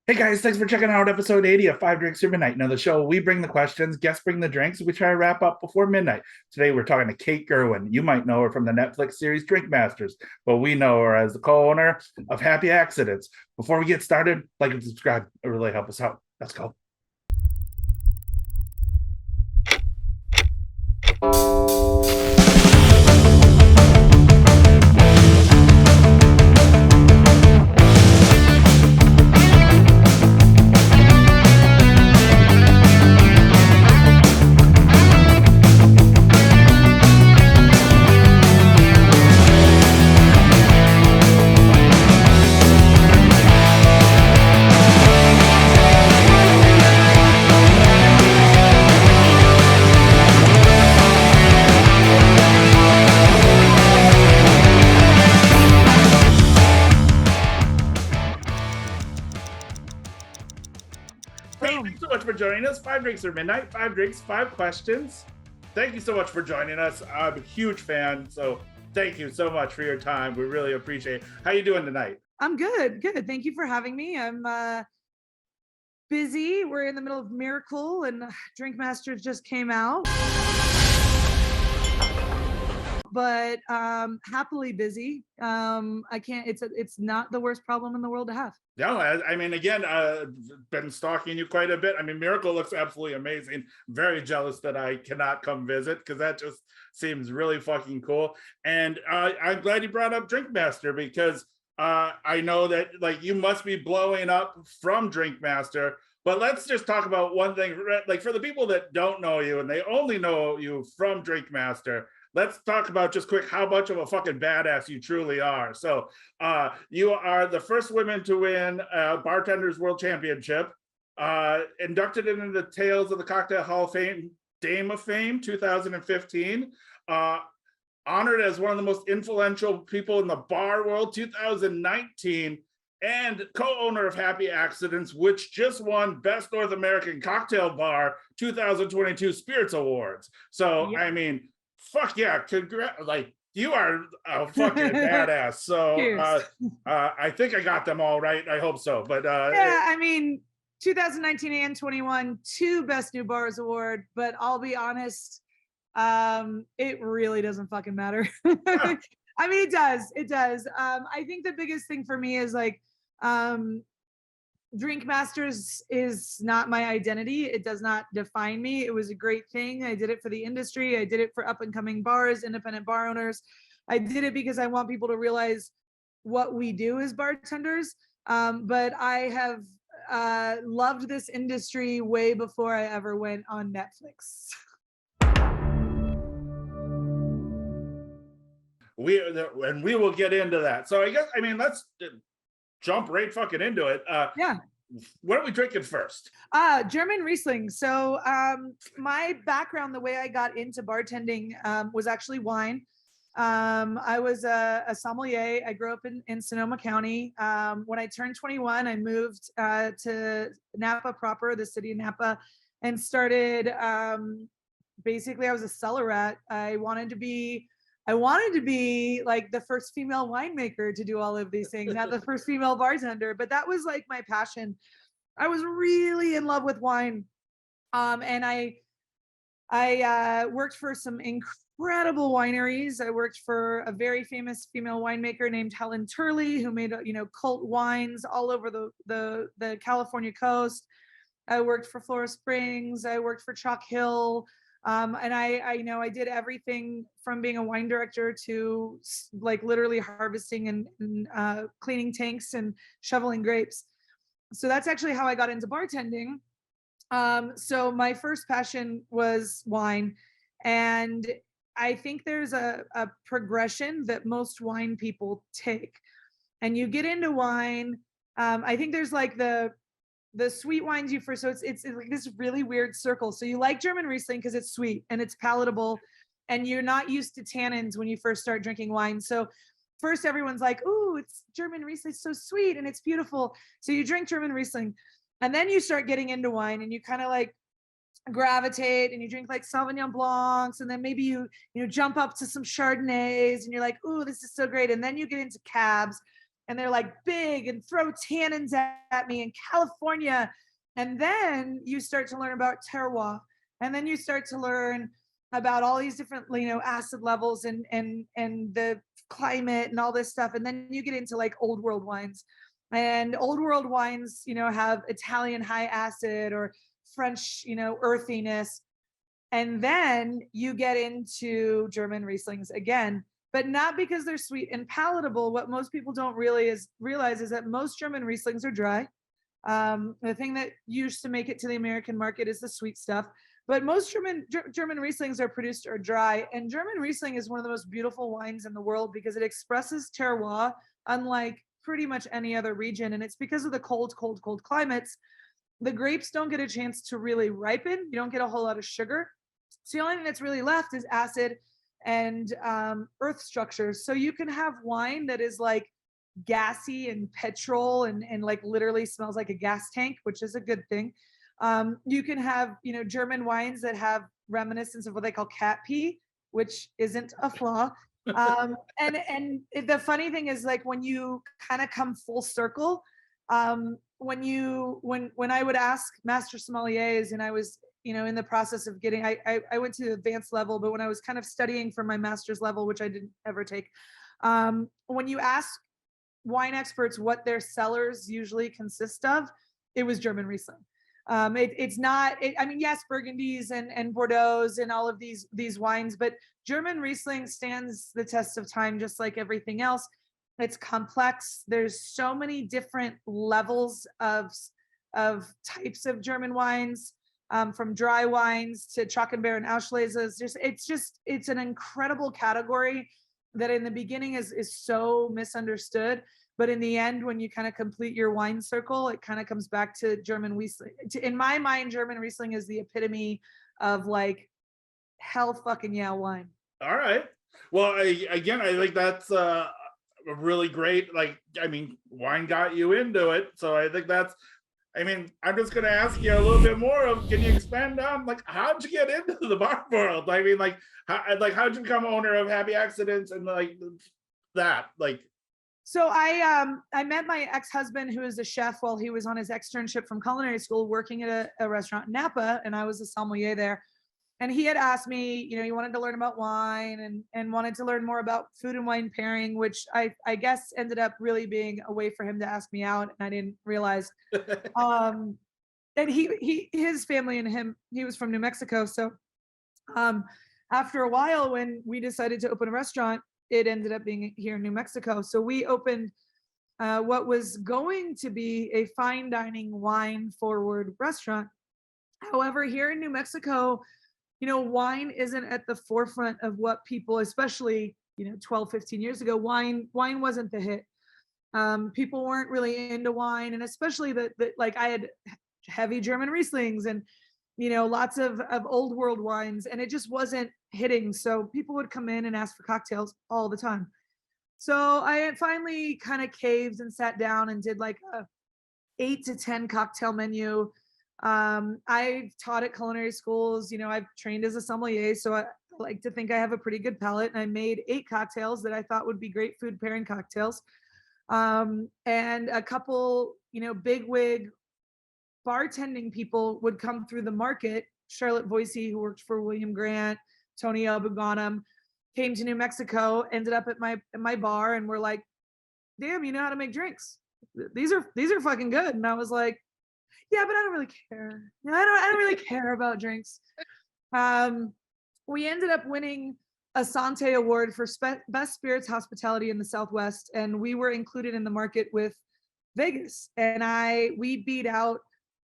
Hey guys, thanks for checking out episode 80 of Five Drinks Through Midnight. Now, the show, we bring the questions, guests bring the drinks, we try to wrap up before midnight. Today, we're talking to Kate Gerwin. You might know her from the Netflix series Drink Masters, but we know her as the co owner of Happy Accidents. Before we get started, like and subscribe. It really helps us out. Let's go. Hey, thanks so much for joining us. Five Drinks Through Midnight, five drinks, five questions. Thank you so much for joining us. I'm a huge fan, so thank you so much for your time. We really appreciate it. How you doing tonight? I'm good. Thank you for having me. I'm busy. We're in the middle of Miracle and Drink Masters just came out. But happily busy. I can't, it's not the worst problem in the world to have. No, I mean, again, been stalking you quite a bit. I mean, Miracle looks absolutely amazing. Very jealous that I cannot come visit because that just seems really fucking cool. And I'm glad you brought up Drink Master because I know that like you must be blowing up from Drink Master. But let's just talk about one thing. Like for the people that don't know you and they only know you from Drink Master, let's talk about just quick how much of a fucking badass you truly are. So you are the first woman to win Bartenders World Championship, inducted into the Tales of the Cocktail Hall of Fame, Dame of Fame 2015, honored as one of the most influential people in the bar world 2019, and co-owner of Happy Accidents, which just won Best North American Cocktail Bar 2022 Spirits Awards. So, Yep. I mean, fuck yeah, like you are a fucking badass. So I think I got them all right. I hope so. But yeah, I mean 2019 and 21, two Best New Bars Award, but I'll be honest, it really doesn't fucking matter. I mean, it does. I think the biggest thing for me is like Drink Masters is not my identity. It does not define me. It was a great thing. I did it for the industry. I did it for up and coming bars, independent bar owners. I did it because I want people to realize what we do as bartenders. But I have loved this industry way before I ever went on Netflix. We will get into that. So I guess, I mean, let's jump right fucking into it. Yeah. What are we drinking first? German Riesling. So my background, the way I got into bartending was actually wine. I was a sommelier. I grew up in Sonoma County. When I turned 21, I moved to Napa proper, the city of Napa, and started, basically I was a cellar rat. I wanted to be like the first female winemaker to do all of these things, not the first female bartender, but that was like my passion. I was really in love with wine. And I worked for some incredible wineries. I worked for a very famous female winemaker named Helen Turley, who made, cult wines all over the California coast. I worked for Flora Springs. I worked for Chalk Hill. And I did everything from being a wine director to like literally harvesting and cleaning tanks and shoveling grapes. So that's actually how I got into bartending. So my first passion was wine. And I think there's a progression that most wine people take. And you get into wine. I think there's like the sweet wines you first, so it's like this really weird circle. So you like German Riesling because it's sweet and it's palatable, and you're not used to tannins when you first start drinking wine. So first everyone's like, "Ooh, it's German Riesling, it's so sweet and it's beautiful." So you drink German Riesling, and then you start getting into wine, and you kind of like gravitate, and you drink like Sauvignon Blancs, and then maybe you jump up to some Chardonnays, and you're like, "Ooh, this is so great." And then you get into cabs, and they're like big and throw tannins at me in California. And then you start to learn about terroir, and then you start to learn about all these different, acid levels and the climate and all this stuff. And then you get into like old world wines, and old world wines, have Italian high acid or French, earthiness. And then you get into German Rieslings again, but not because they're sweet and palatable. What most people don't really realize is that most German Rieslings are dry. The thing that used to make it to the American market is the sweet stuff. But most German Rieslings are produced or dry. And German Riesling is one of the most beautiful wines in the world because it expresses terroir unlike pretty much any other region. And it's because of the cold climates. The grapes don't get a chance to really ripen. You don't get a whole lot of sugar. So the only thing that's really left is acid and earth structures. So you can have wine that is like gassy and petrol and like literally smells like a gas tank, which is a good thing. You can have, German wines that have reminiscence of what they call cat pee, which isn't a flaw. And the funny thing is, like, when you kind of come full circle, when I would ask master sommeliers, and I was, in the process of getting, I went to the advanced level, but when I was kind of studying for my master's level, which I didn't ever take, when you ask wine experts what their cellars usually consist of, it was German Riesling. It's not, I mean, yes, Burgundies and Bordeaux's and all of these wines, but German Riesling stands the test of time, just like everything else. It's complex. There's so many different levels of types of German wines, from dry wines to Trockenbeer and Auschleses. It's an incredible category that in the beginning is so misunderstood. But in the end, when you kind of complete your wine circle, it kind of comes back to German Riesling. In my mind, German Riesling is the epitome of like hell fucking yeah wine. All right. Well, I think that's a really great, wine got you into it. So I think I'm just going to ask you a little bit more of, can you expand on, like, how'd you get into the bar world? I mean, how'd you become owner of Happy Accidents and that? So I met my ex-husband, who is a chef, while he was on his externship from culinary school working at a restaurant in Napa, and I was a sommelier there. And he had asked me, he wanted to learn about wine and wanted to learn more about food and wine pairing, which I guess ended up really being a way for him to ask me out, and I didn't realize. And his family and him, he was from New Mexico. So after a while, when we decided to open a restaurant, it ended up being here in New Mexico. So we opened what was going to be a fine dining wine forward restaurant. However, here in New Mexico, wine isn't at the forefront of what people, especially, 12, 15 years ago, wine wasn't the hit. People weren't really into wine, and especially I had heavy German Rieslings and, lots of old world wines, and it just wasn't hitting. So people would come in and ask for cocktails all the time. So I had finally kind of caved and sat down and did like a 8 to 10 cocktail menu. I taught at culinary schools, I've trained as a sommelier, so I like to think I have a pretty good palate, and I made 8 cocktails that I thought would be great food pairing cocktails. And a couple, bigwig bartending people would come through the market. Charlotte Voicey, who worked for William Grant, Tony Albuquerque, came to New Mexico, ended up at my bar, and were like, "Damn, you know how to make drinks. These are fucking good." And I was like, "Yeah, but I don't really care. I don't really care about drinks." We ended up winning a Sante Award for Best Spirits Hospitality in the Southwest, and we were included in the market with Vegas. And we beat out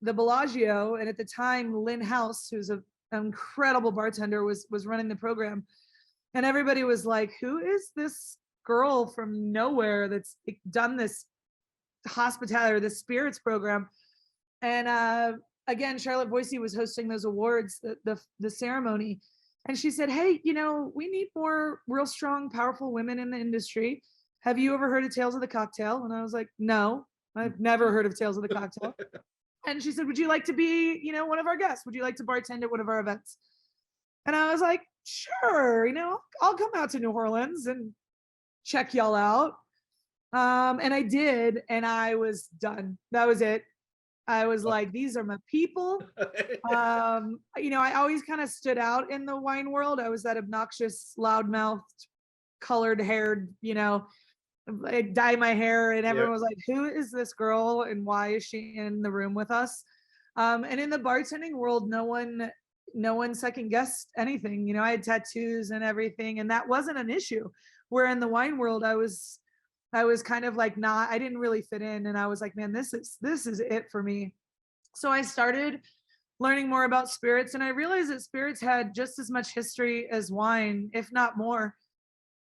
the Bellagio, and at the time, Lynn House, who's an incredible bartender, was running the program. And everybody was like, "Who is this girl from nowhere that's done this hospitality or this spirits program?" And again, Charlotte Voicey was hosting those awards, the ceremony. And she said, "Hey, we need more real strong, powerful women in the industry. Have you ever heard of Tales of the Cocktail?" And I was like, "No, I've never heard of Tales of the Cocktail." And she said, "Would you like to be, one of our guests? Would you like to bartend at one of our events?" And I was like, "Sure, I'll come out to New Orleans and check y'all out." And I did, and I was done. That was it. I was Oh. like, these are my people. I always kind of stood out in the wine world. I was that obnoxious, loudmouthed, colored haired, I dye my hair, and Yeah. everyone was like, who is this girl and why is she in the room with us? And in the bartending world, no one second guessed anything. I had tattoos and everything, and that wasn't an issue. Where in the wine world, I was kind of like not, I didn't really fit in, and I was like, man, this is it for me. So I started learning more about spirits, and I realized that spirits had just as much history as wine, if not more.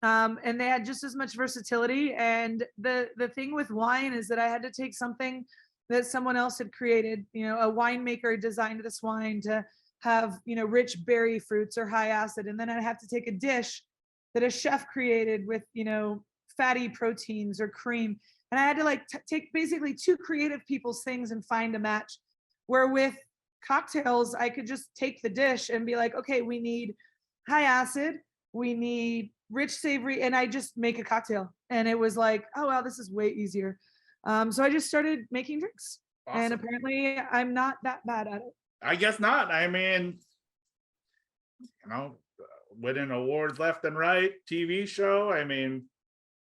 And they had just as much versatility. And the thing with wine is that I had to take something that someone else had created. A winemaker designed this wine to have rich berry fruits or high acid, and then I'd have to take a dish that a chef created with fatty proteins or cream, and I had to like take basically two creative people's things and find a match. Where with cocktails, I could just take the dish and be like, okay, we need high acid, we need rich savory, and I just make a cocktail. And it was like, oh wow, this is way easier. So I just started making drinks, and Awesome. apparently I'm not that bad at it. I guess not. I mean, winning awards left and right, TV show. I mean,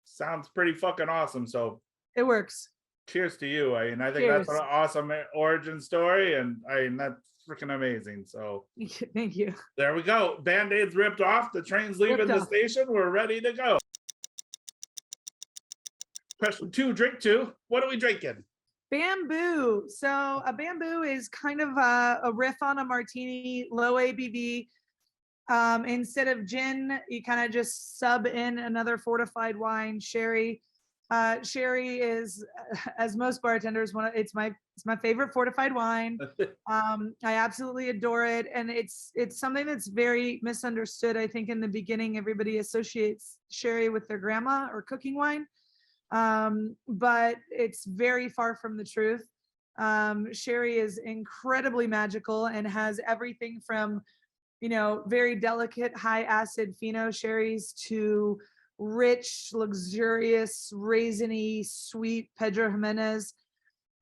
sounds pretty fucking awesome. So It works. cheers to you. I think that's an Cheers. awesome origin story, and that's freaking amazing. So Thank you. there we go. Band-Aids ripped off. The train's leaving Ripped the off. station. We're ready to go. Question 2, drink 2. What are we drinking? Bamboo. So a bamboo is kind of a riff on a martini, low ABV. Instead of gin, you kind of just sub in another fortified wine, sherry. Sherry is, as most bartenders, it's my favorite fortified wine. I absolutely adore it, and it's something that's very misunderstood. I think in the beginning, everybody associates sherry with their grandma or cooking wine, but it's very far from the truth. Sherry is incredibly magical and has everything from very delicate high acid Fino sherries to rich, luxurious, raisiny, sweet Pedro Jimenez.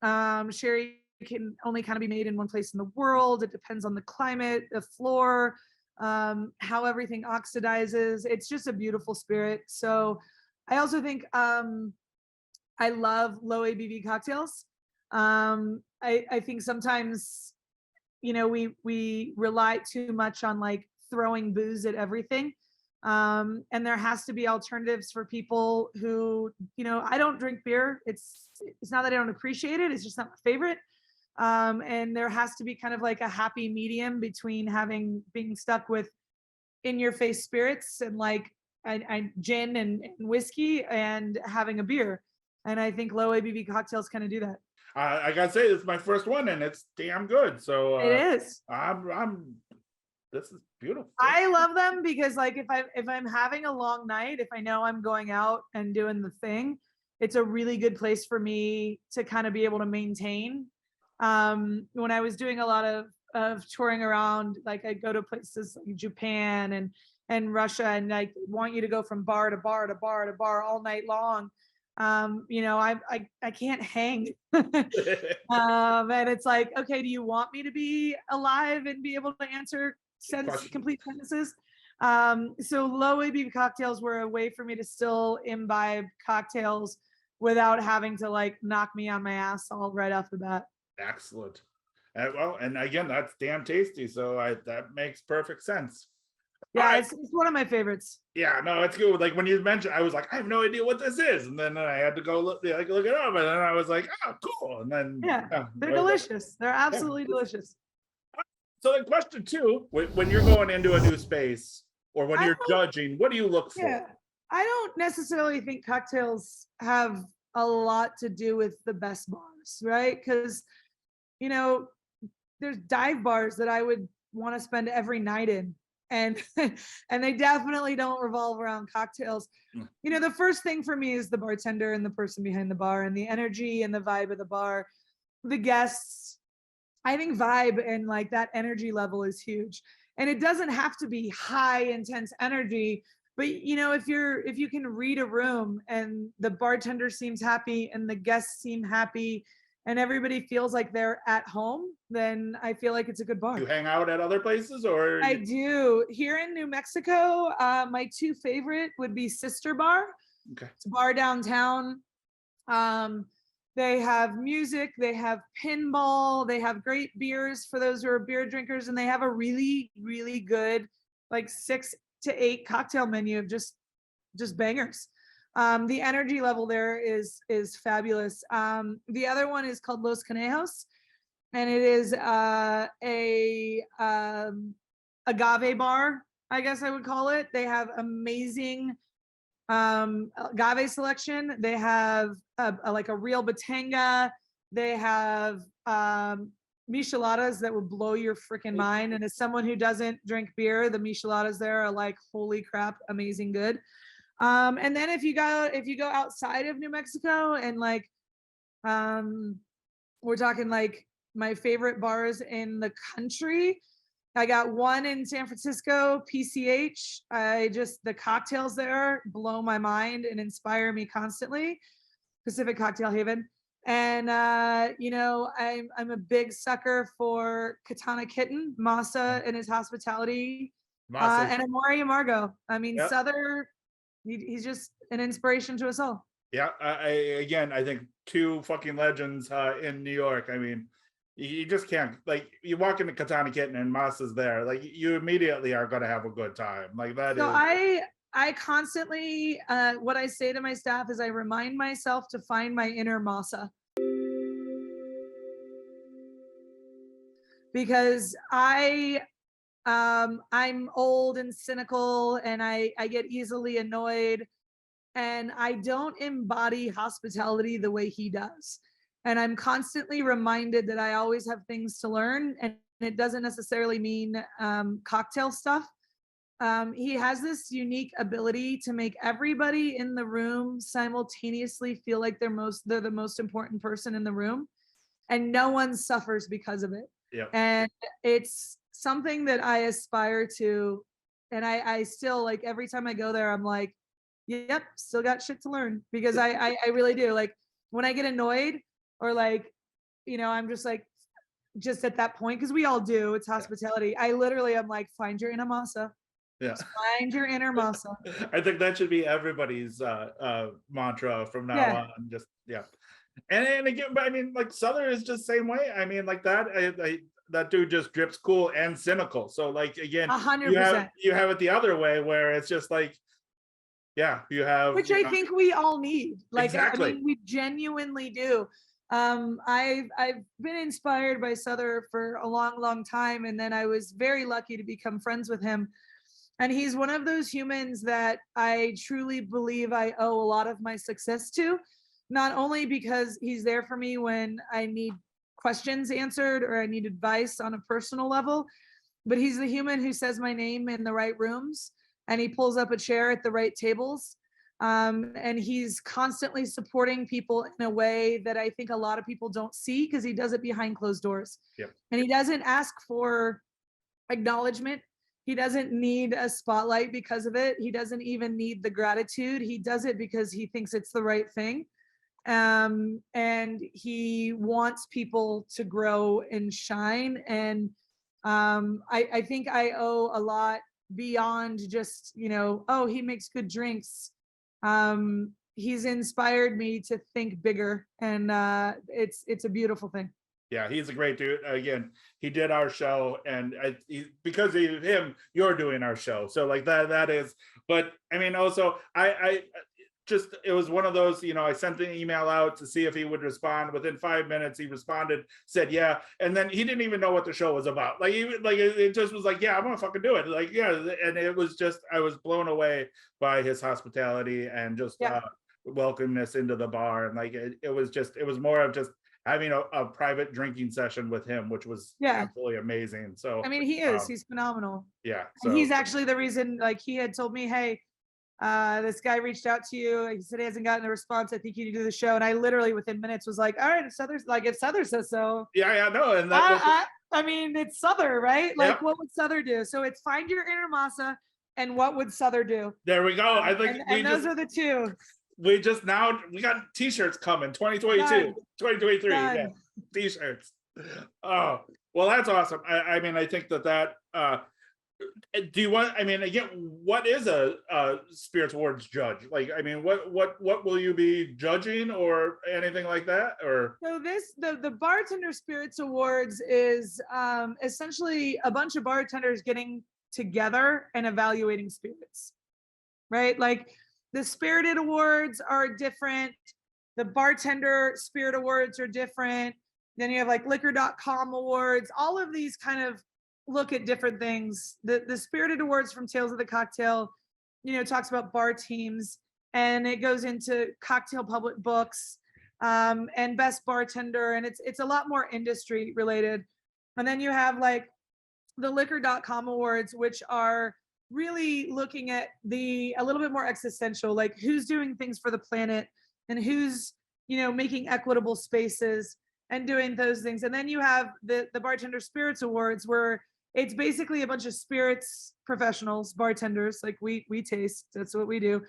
Sherry can only kind of be made in one place in the world. It depends on the climate, the floor, how everything oxidizes. It's just a beautiful spirit. So I also think I love low ABV cocktails. I think sometimes we rely too much on like throwing booze at everything, and there has to be alternatives for people who I don't drink beer. It's not that I don't appreciate it, it's just not my favorite. And there has to be kind of like a happy medium between being stuck with in your face spirits and like gin and whiskey and having a beer. And I think low ABV cocktails kind of do that. I gotta say, this is my first one, and it's damn good. So It is. I'm. This is beautiful. I love them because like if I'm having a long night, if I know I'm going out and doing the thing, it's a really good place for me to kind of be able to maintain. When I was doing a lot of touring around, like I go to places like Japan and Russia, and like want you to go from bar to bar to bar to bar all night long. I can't hang. And it's like, okay, do you want me to be alive and be able to answer complete sentences? So low ABV cocktails were a way for me to still imbibe cocktails without having to like knock me on my ass all right off the bat. Excellent. Well, and again, that's damn tasty. So that makes perfect sense. Yeah, it's one of my favorites. Yeah, no, it's good. Like when you mentioned, I was like, I have no idea what this is, and then I had to go look it up, and then I was like, oh, cool. And then they're delicious. They're absolutely delicious. So then, question 2: when you're going into a new space or when you're judging, what do you look for? Yeah, I don't necessarily think cocktails have a lot to do with the best bars, right? Because there's dive bars that I would want to spend every night in, and and they definitely don't revolve around cocktails. The first thing for me is the bartender and the person behind the bar and the energy and the vibe of the bar, the guests. I think vibe and like that energy level is huge, and it doesn't have to be high intense energy, But if you can read a room and the bartender seems happy and the guests seem happy and everybody feels like they're at home, then I feel like it's a good bar. You hang out at other places, or? I do. Here in New Mexico, my two favorite would be Sister Bar. Okay. It's a bar downtown. They have music, they have pinball, they have great beers for those who are beer drinkers, and they have a really, really good, like 6 to 8 cocktail menu of just bangers. The energy level there is fabulous. The other one is called Los Conejos, and it is a agave bar, I guess I would call it. They have amazing agave selection. They have like a real batanga. They have micheladas that would blow your freaking mind. And as someone who doesn't drink beer, the micheladas there are like, holy crap, amazing good. And then if you go outside of New Mexico and like, we're talking like my favorite bars in the country, I got one in San Francisco, PCH. The cocktails there blow my mind and inspire me constantly. Pacific Cocktail Haven. And I'm a big sucker for Katana Kitten, Masa and his hospitality, and Amore Amargo. I mean, yep. Souther, he's just an inspiration to us all. Yeah, I think two fucking legends in New York. I mean, you just can't, like, you walk into Katana Kitten and Masa's there, like you immediately are going to have a good time. Like that so is. I constantly, what I say to my staff is I remind myself to find my inner Masa. Because I'm old and cynical and I get easily annoyed, and I don't embody hospitality the way he does. And I'm constantly reminded that I always have things to learn, and it doesn't necessarily mean cocktail stuff. He has this unique ability to make everybody in the room simultaneously feel like they're the most important person in the room, and no one suffers because of it. Yep. And it's something that I aspire to. And I still, like, every time I go there, I'm like, yep, still got shit to learn, because I really do. Like when I get annoyed or like, I'm just like, just at that point, because we all do, it's hospitality. Yeah. I literally am like, find your inner Masa. Yeah. Just find your inner Masa. I think that should be everybody's mantra from now on. Just And again, but I mean, like Souther is just the same way. I mean, like that, that dude just drips cool and cynical. So like, again, 100%. You have it the other way where it's just like, you have, which I think we all need. Like, exactly. I mean, we genuinely do. I've been inspired by Souther for a long, long time. And then I was very lucky to become friends with him. And he's one of those humans that I truly believe I owe a lot of my success to. Not only because he's there for me when I need questions answered or I need advice on a personal level, but he's the human who says my name in the right rooms and he pulls up a chair at the right tables. And he's constantly supporting people in a way that I think a lot of people don't see, because he does it behind closed doors. Yep. And he doesn't ask for acknowledgement. He doesn't need a spotlight because of it. He doesn't even need the gratitude. He does it because he thinks it's the right thing. And he wants people to grow and shine. And I think I owe a lot beyond just, oh, he makes good drinks. He's inspired me to think bigger, and it's a beautiful thing. Yeah, he's a great dude. Again, he did our show, and because of him, you're doing our show. So like that is, but I mean, also I just, it was one of those, I sent an email out to see if he would respond. Within 5 minutes, he responded, said, yeah. And then he didn't even know what the show was about. Like, it just was like, yeah, I'm gonna fucking do it. Like, yeah. And it was just, I was blown away by his hospitality and just welcomeness into the bar. And like, it was more of just having a private drinking session with him, which was absolutely amazing. So, I mean, he's phenomenal. Yeah. So. And he's actually the reason, like, he had told me, hey, this guy reached out to you. He said he hasn't gotten a response. I think you need to do the show. And I literally within minutes was like, all right, if Souther says so. Yeah, no. And that I mean, it's Souther, right? Like, what would Souther do? So it's find your inner Masa and what would Souther do? There we go. I think and those are the two. We got t-shirts coming 2022, Done. 2023. Done. Yeah, t-shirts. Oh, well, that's awesome. I mean, I think that do you want, I mean, again, what is a spirits awards judge? Like, I mean, what will you be judging or anything like that? Or so the Bartender Spirits Awards is essentially a bunch of bartenders getting together and evaluating spirits, right? Like the Spirited Awards are different. The Bartender Spirit Awards are different. Then you have like liquor.com awards. All of these kind of look at different things. The Spirited Awards from Tales of the Cocktail, talks about bar teams, and it goes into cocktail public books and best bartender, and it's a lot more industry related. And then you have like the liquor.com awards, which are really looking at a little bit more existential, like who's doing things for the planet and who's making equitable spaces and doing those things. And then you have the Bartender Spirits Awards, where it's basically a bunch of spirits professionals, bartenders, like we taste, that's what we do.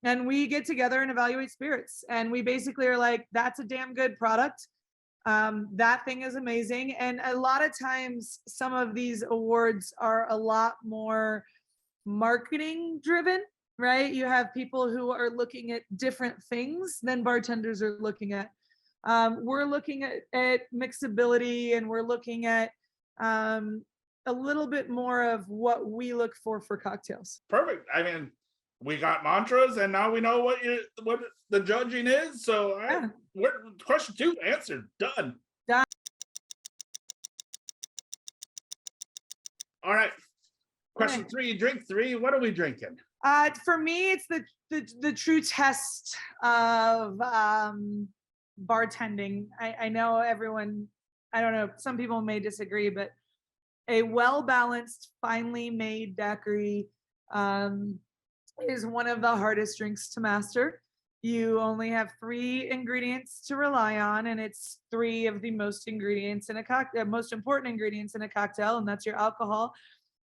And we get together and evaluate spirits. And we basically are like, that's a damn good product. That thing is amazing. And a lot of times some of these awards are a lot more marketing driven, right? You have people who are looking at different things than bartenders are looking at. We're looking at mixability, and we're looking at a little bit more of what we look for cocktails. Perfect. I mean, we got mantras, and now we know what the judging is. So question 2 answered. Done. All right. Question 3, drink 3. What are we drinking? For me, it's the true test of bartending. I know everyone, I don't know, some people may disagree, but a well-balanced, finely made daiquiri is one of the hardest drinks to master. You only have 3 ingredients to rely on, and it's 3 of the most ingredients in a cocktail, most important ingredients in a cocktail, and that's your alcohol,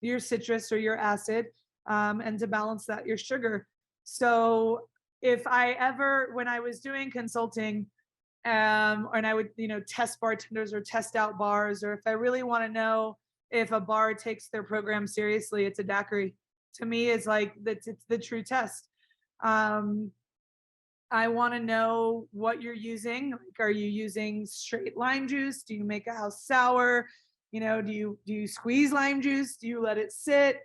your citrus or your acid, and to balance that, your sugar. So if I ever, when I was doing consulting, and I would, test bartenders or test out bars, or if I really want to know if a bar takes their program seriously, it's a daiquiri. To me, it's like it's the true test. I want to know what you're using. Like, are you using straight lime juice? Do you make a house sour? Do you squeeze lime juice? Do you let it sit?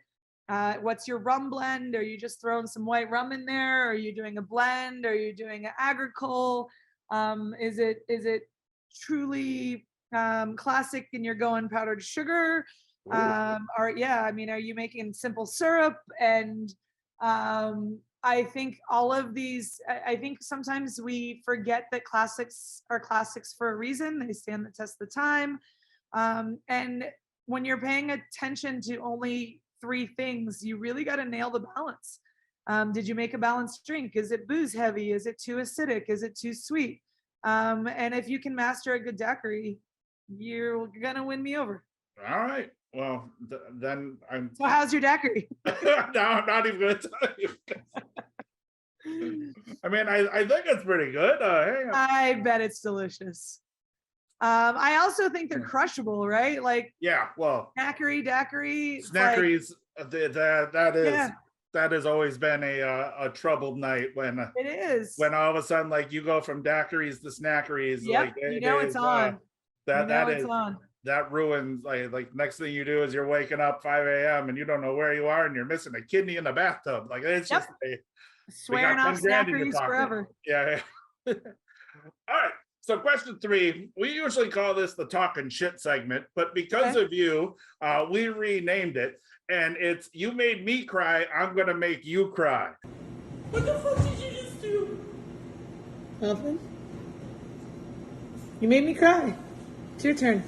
What's your rum blend? Are you just throwing some white rum in there? Are you doing a blend? Are you doing an agricole? Is it truly classic and you're going powdered sugar? Are you making simple syrup? And I think all of these, I think sometimes we forget that classics are classics for a reason. They stand the test of time. And when you're paying attention to only 3 things, you really got to nail the balance. Did you make a balanced drink? Is it booze heavy? Is it too acidic? Is it too sweet? And if you can master a good daiquiri, you're gonna win me over. All right. Well, then I'm. So how's your daiquiri? No, I'm not even gonna tell you. I mean, I think it's pretty good. I bet it's delicious. I also think they're crushable, right? Like, yeah, well, daiquiri. Snackeries, that has always been a troubled night when it is. When all of a sudden, like, you go from daiquiris to snackeries. Yep, it's on. That ruins, like next thing you do is you're waking up 5 a.m. and you don't know where you are, and you're missing a kidney in the bathtub. Like, it's just swearing off snackeries forever. Yeah. All right. So question 3, we usually call this the talking shit segment, but because of you, we renamed it, and it's "You made me cry, I'm gonna make you cry." What the fuck did you just do? Nothing. You made me cry. It's your turn.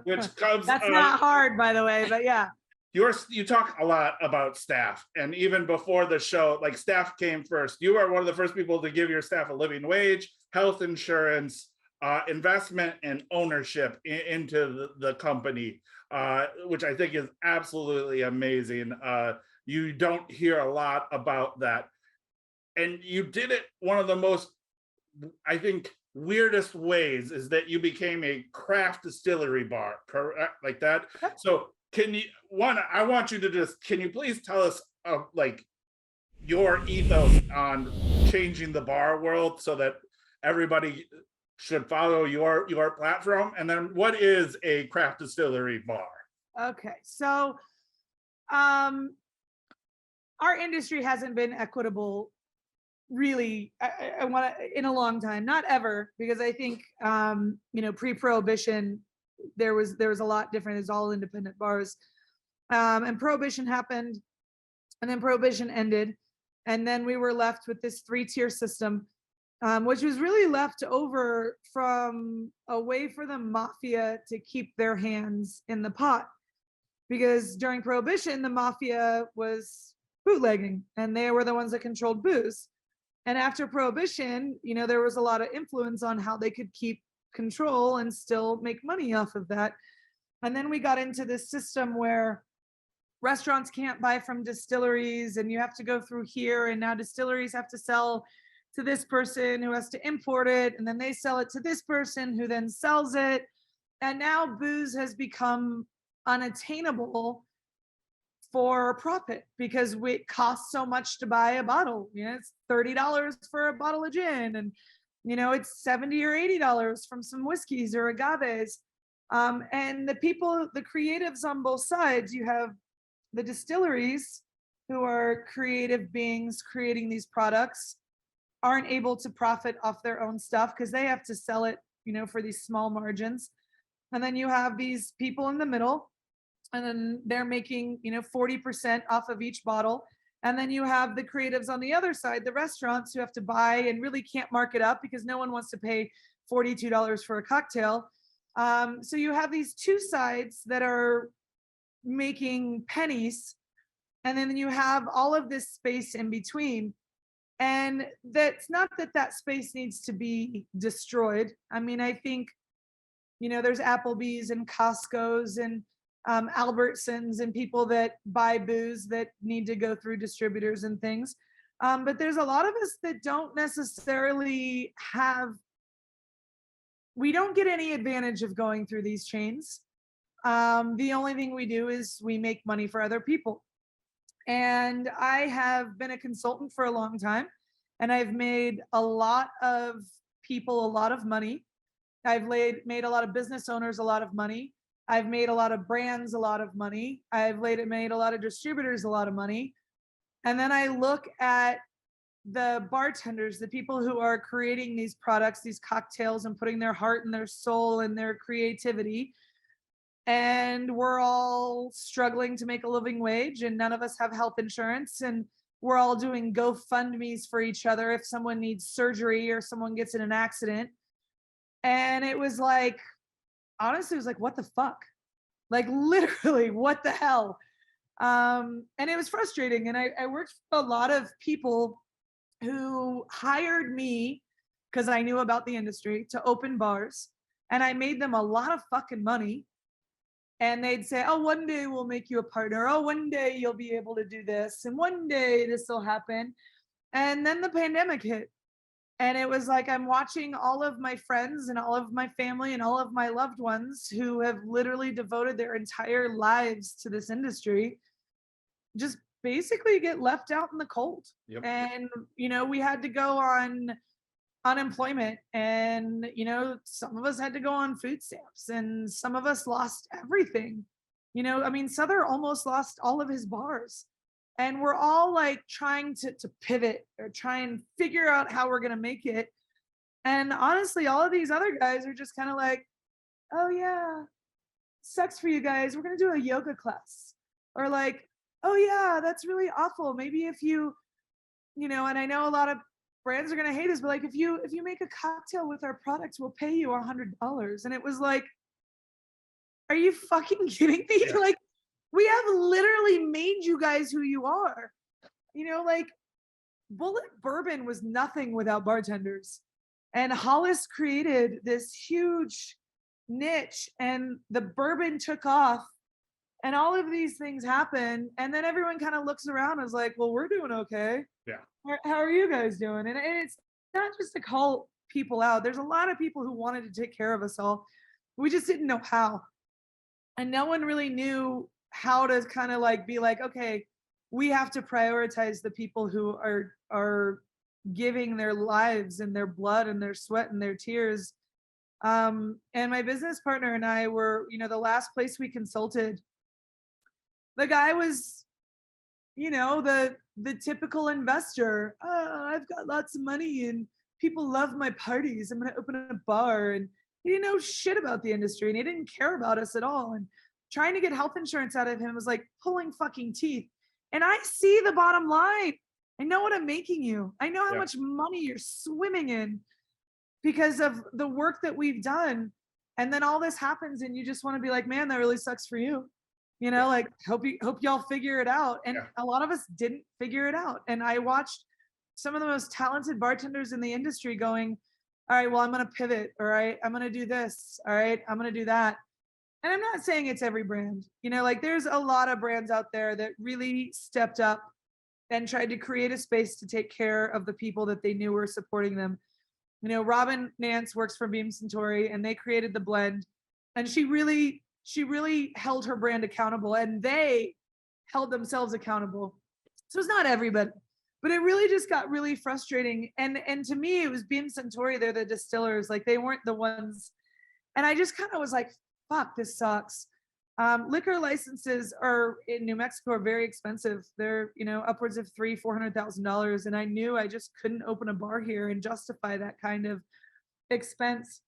Which comes. That's not hard, by the way, but yeah. You talk a lot about staff, and even before the show, like, staff came first. You are one of the first people to give your staff a living wage, health insurance, investment and ownership into the company, which I think is absolutely amazing. You don't hear a lot about that. And you did it one of the most, I think, weirdest ways is that you became a craft distillery bar, correct? Like that. So can you, I want you to just, can you please tell us like your ethos on changing the bar world so that everybody should follow your platform? And then what is a craft distillery bar? Okay, so our industry hasn't been equitable really, I want to, in a long time, not ever, because I think pre-prohibition there was a lot different. It's all independent bars, and prohibition happened, and then prohibition ended, and then we were left with this 3-tier system, which was really left over from a way for the mafia to keep their hands in the pot, because during prohibition the mafia was bootlegging and they were the ones that controlled booze. And after prohibition, there was a lot of influence on how they could keep control and still make money off of that. And then we got into this system where restaurants can't buy from distilleries and you have to go through here. And now distilleries have to sell to this person who has to import it. And then they sell it to this person who then sells it. And now booze has become unattainable for profit because it costs so much to buy a bottle. It's $30 for a bottle of gin, and it's $70 or $80 from some whiskeys or agaves. And the people, the creatives on both sides, you have the distilleries who are creative beings creating these products, aren't able to profit off their own stuff because they have to sell it, for these small margins. And then you have these people in the middle, and then they're making 40% off of each bottle. And then you have the creatives on the other side, the restaurants, who have to buy and really can't mark it up because no one wants to pay $42 for a cocktail. So you have these two sides that are making pennies, and then you have all of this space in between. And that's not that space needs to be destroyed. I mean, I think there's Applebee's and Costco's and Albertsons and people that buy booze that need to go through distributors and things. But there's a lot of us that don't necessarily we don't get any advantage of going through these chains. The only thing we do is we make money for other people. And I have been a consultant for a long time, and I've made a lot of people a lot of money. I've made a lot of business owners a lot of money. I've made a lot of brands a lot of money. I've made a lot of distributors a lot of money. And then I look at the bartenders, the people who are creating these products, these cocktails, and putting their heart and their soul and their creativity. And we're all struggling to make a living wage, and none of us have health insurance. And we're all doing GoFundMe's for each other if someone needs surgery or someone gets in an accident. And it was like, honestly, it was like, what the fuck? Like, literally, what the hell? And it was frustrating. And I worked with a lot of people who hired me because I knew about the industry to open bars. And I made them a lot of fucking money. And they'd say, oh, one day we'll make you a partner. Oh, one day you'll be able to do this. And one day this will happen. And then the pandemic hit. And it was like, I'm watching all of my friends and all of my family and all of my loved ones who have literally devoted their entire lives to this industry just basically get left out in the cold. Yep. And, we had to go on unemployment, and, some of us had to go on food stamps, and some of us lost everything. Souther almost lost all of his bars. And we're all like trying to pivot or try and figure out how we're going to make it. And honestly, all of these other guys are just kind of like, oh yeah, sucks for you guys. We're going to do a yoga class. Or like, oh yeah, that's really awful. Maybe if you, and I know a lot of brands are going to hate us, but like, if you make a cocktail with our products, we'll pay you $100. And it was like, are you fucking kidding me? Yeah. Like, we have literally made you guys who you are. Like, Bullet Bourbon was nothing without bartenders. And Hollis created this huge niche, and the bourbon took off, and all of these things happen. And then everyone kind of looks around and is like, well, we're doing okay. Yeah. How are you guys doing? And it's not just to call people out. There's a lot of people who wanted to take care of us all. We just didn't know how. And no one really knew how to kind of like be like, okay, we have to prioritize the people who are giving their lives and their blood and their sweat and their tears. And my business partner and I were, the last place we consulted, the guy was, the typical investor. Oh, I've got lots of money and people love my parties. I'm going to open a bar. And he didn't know shit about the industry, and he didn't care about us at all. And trying to get health insurance out of him was like pulling fucking teeth. And I see the bottom line. I know what I'm making you. I know how much money you're swimming in because of the work that we've done. And then all this happens and you just want to be like, man, that really sucks for you. Like hope y'all figure it out. And a lot of us didn't figure it out. And I watched some of the most talented bartenders in the industry going, all right, well, I'm going to pivot. All right, I'm going to do this. All right, I'm going to do that. And I'm not saying it's every brand, there's a lot of brands out there that really stepped up and tried to create a space to take care of the people that they knew were supporting them. Robin Nance works for Beam Suntory, and they created the blend, and she really held her brand accountable, and they held themselves accountable. So it's not everybody, but it really just got really frustrating. And to me, it was Beam Suntory. They're the distillers, like they weren't the ones. And I just kind of was like, fuck, this sucks. Liquor licenses are in New Mexico are very expensive. They're, upwards of $300,000-$400,000. And I knew I just couldn't open a bar here and justify that kind of expense.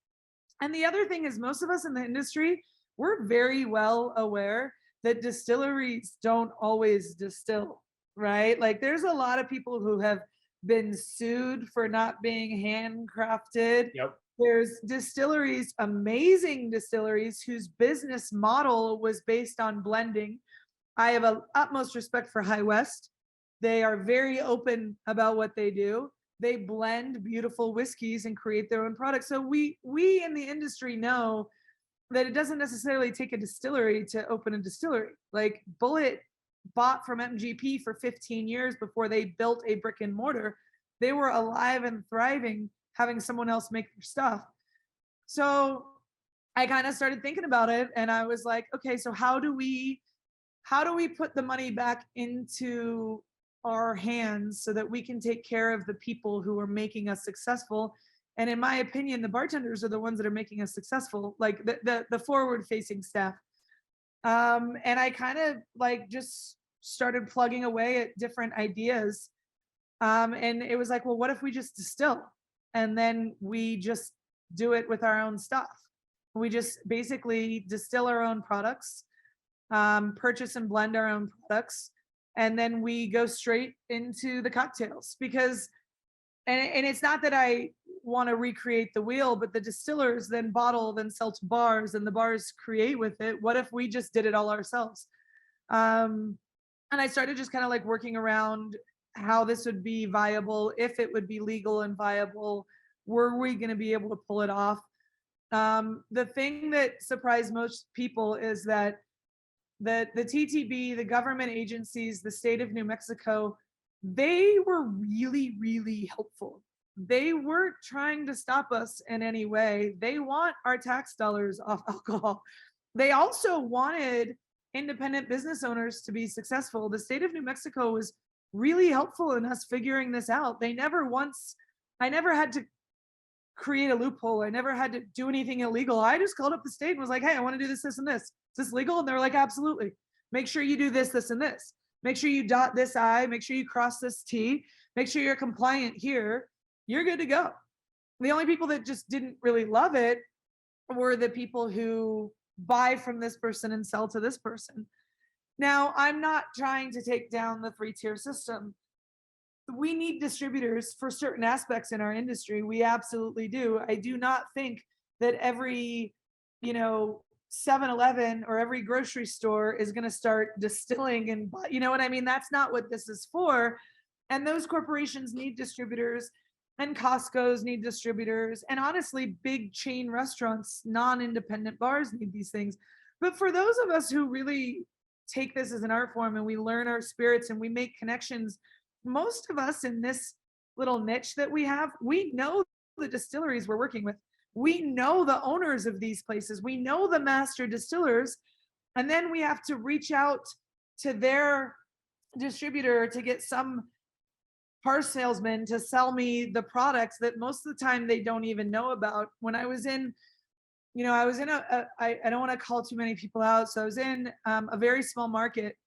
And the other thing is, most of us in the industry, we're very well aware that distilleries don't always distill, right? Like there's a lot of people who have been sued for not being handcrafted. Yep. There's distilleries, amazing distilleries, whose business model was based on blending. I have a utmost respect for High West. They are very open about what they do. They blend beautiful whiskeys and create their own products. So we in the industry know that it doesn't necessarily take a distillery to open a distillery. Like Bullet bought from MGP for 15 years before they built a brick and mortar. They were alive and thriving, having someone else make their stuff. So I kind of started thinking about it, and I was like, okay, so how do we put the money back into our hands so that we can take care of the people who are making us successful? And in my opinion, the bartenders are the ones that are making us successful, like the forward facing staff. And I kind of like just started plugging away at different ideas. And it was like, well, what if we just distill? And then we just do it with our own stuff. We just basically distill our own products, purchase and blend our own products, and then we go straight into the cocktails. Because, and it's not that I want to recreate the wheel, but the distillers then bottle, then sell to bars, and the bars create with it. What if we just did it all ourselves? And I started just kind of like working around how this would be viable, if it would be legal and viable. Were we going to be able to pull it off? The thing that surprised most people is that the TTB, the government agencies, the state of New Mexico, they were really, really helpful. They weren't trying to stop us in any way. They want our tax dollars off alcohol. They also wanted independent business owners to be successful. The state of New Mexico was really helpful in us figuring this out. I never had to create a loophole. I never had to do anything illegal. I just called up the state and was like, hey, I want to do this, this, and this. Is this legal? And they were like, absolutely. Make sure you do this, this, and this. Make sure you dot this I, make sure you cross this T, make sure you're compliant here. You're good to go. The only people that just didn't really love it were the people who buy from this person and sell to this person. Now, I'm not trying to take down the 3-tier system. We need distributors for certain aspects in our industry. We absolutely do. I do not think that every, 7-Eleven or every grocery store is going to start distilling, and you know what I mean? That's not what this is for. And those corporations need distributors. and Costco's need distributors, and honestly, big chain restaurants, non-independent bars need these things. But for those of us who really take this as an art form and we learn our spirits and we make connections, most of us in this little niche that we have, we know the distilleries we're working with. We know the owners of these places. We know the master distillers. And then we have to reach out to their distributor to get some car salesman to sell me the products that most of the time they don't even know about. When I was in, I was in I don't want to call too many people out. So I was in a very small market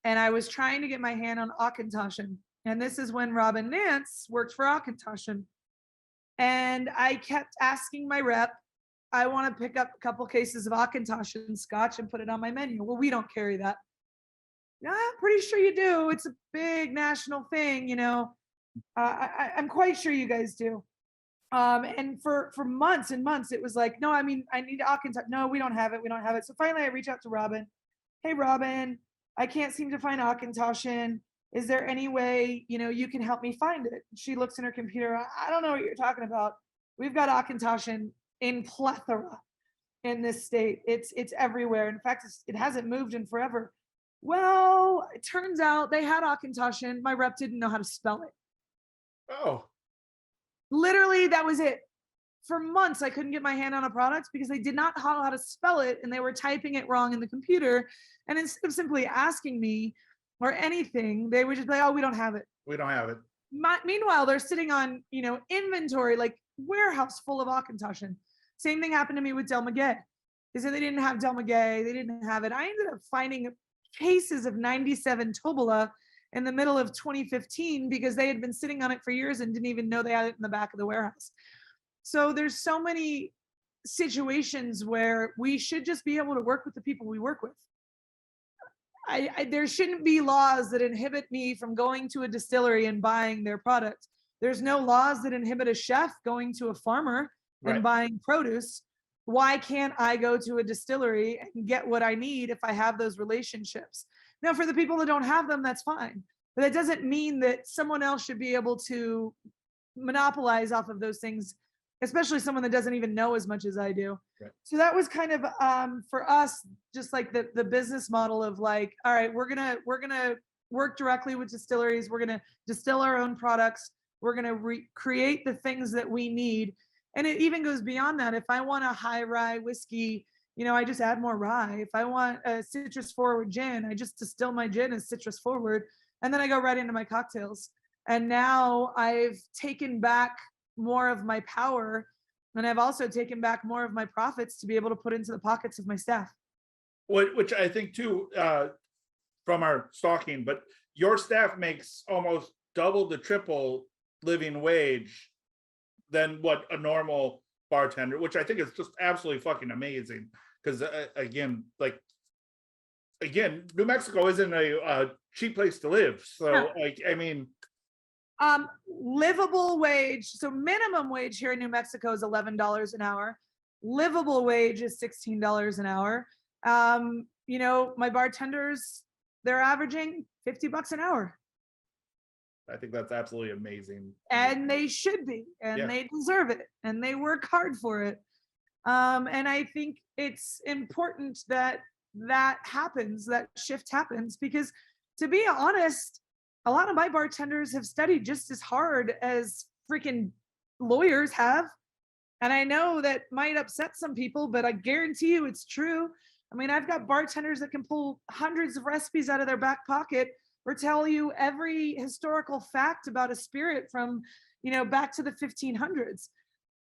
and I was trying to get my hand on Auchentoshan. And this is when Robin Nance worked for Auchentoshan. And I kept asking my rep, I want to pick up a couple cases of Auchentoshan scotch and put it on my menu. Well, we don't carry that. Yeah, I'm pretty sure you do. It's a big national thing, I'm quite sure you guys do. And for months and months, it was like, no, I mean, I need Auchentoshan. No, we don't have it. We don't have it. So finally I reach out to Robin. Hey, Robin, I can't seem to find Auchentoshan. Is there any way, you can help me find it? She looks in her computer. I don't know what you're talking about. We've got Auchentoshan in plethora in this state. It's everywhere. In fact, it hasn't moved in forever. Well, it turns out they had Auchentoshan. My rep didn't know how to spell it. Oh. Literally, that was it. For months, I couldn't get my hand on a product because they did not know how to spell it and they were typing it wrong in the computer. And instead of simply asking me or anything, they would just be like, oh, we don't have it. We don't have it. Meanwhile, they're sitting on, inventory, like warehouse full of Auchentoshan. Same thing happened to me with Del Maguey. They said they didn't have Del Maguey. They didn't have it. I ended up finding cases of 97 Tobola in the middle of 2015 because they had been sitting on it for years and didn't even know they had it in the back of the warehouse. So there's so many situations where we should just be able to work with the people we work with. There shouldn't be laws that inhibit me from going to a distillery and buying their product. There's no laws that inhibit a chef going to a farmer and buying produce. Why can't I go to a distillery and get what I need if I have those relationships? Now, for the people that don't have them, that's fine. But that doesn't mean that someone else should be able to monopolize off of those things, especially someone that doesn't even know as much as I do. Right. So that was kind of for us, just like the business model of like, all right, we're gonna work directly with distilleries. We're gonna distill our own products. We're gonna create the things that we need. And it even goes beyond that. If I want a high rye whiskey, I just add more rye. If I want a citrus forward gin, I just distill my gin as citrus forward, and then I go right into my cocktails. And now I've taken back more of my power, and I've also taken back more of my profits to be able to put into the pockets of my staff. Which I think too, from our stalking, but your staff makes almost double the triple living wage than what a normal bartender, which I think is just absolutely fucking amazing. Because again, New Mexico isn't a cheap place to live. So livable wage. So minimum wage here in New Mexico is $11 an hour. Livable wage is $16 an hour. My bartenders, they're averaging $50 an hour. I think that's absolutely amazing. And they should be, and they deserve it, and they work hard for it. And I think it's important that happens, that shift happens, because to be honest, a lot of my bartenders have studied just as hard as freaking lawyers have. And I know that might upset some people, but I guarantee you it's true. I mean, I've got bartenders that can pull hundreds of recipes out of their back pocket or tell you every historical fact about a spirit from, back to the 1500s.